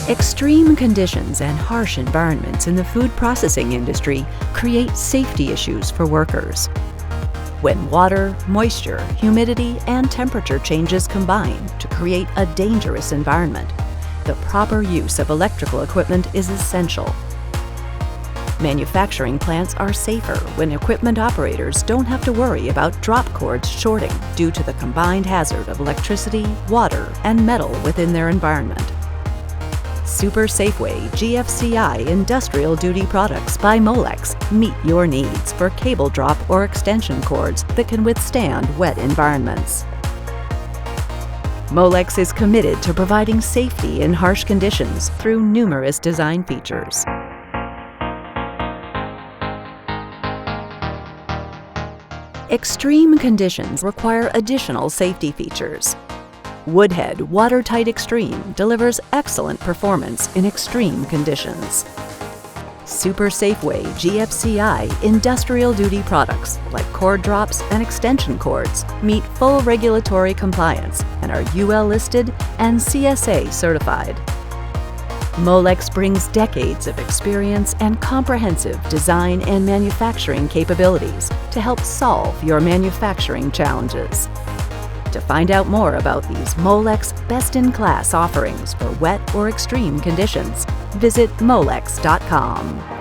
Extreme conditions and harsh environments in the food processing industry create safety issues for workers. When water, moisture, humidity, and temperature changes combine to create a dangerous environment, the proper use of electrical equipment is essential. Manufacturing plants are safer when equipment operators don't have to worry about drop cords shorting due to the combined hazard of electricity, water, and metal within their environment. Super Safeway GFCI industrial duty products by Molex meet your needs for cable drop or extension cords that can withstand wet environments. Molex is committed to providing safety in harsh conditions through numerous design features. Extreme conditions require additional safety features. Woodhead Watertight Extreme delivers excellent performance in extreme conditions. Super Safeway GFCI industrial duty products like cord drops and extension cords meet full regulatory compliance and are UL listed and CSA certified. Molex brings decades of experience and comprehensive design and manufacturing capabilities to help solve your manufacturing challenges. To find out more about these Molex best-in-class offerings for wet or extreme conditions, visit molex.com.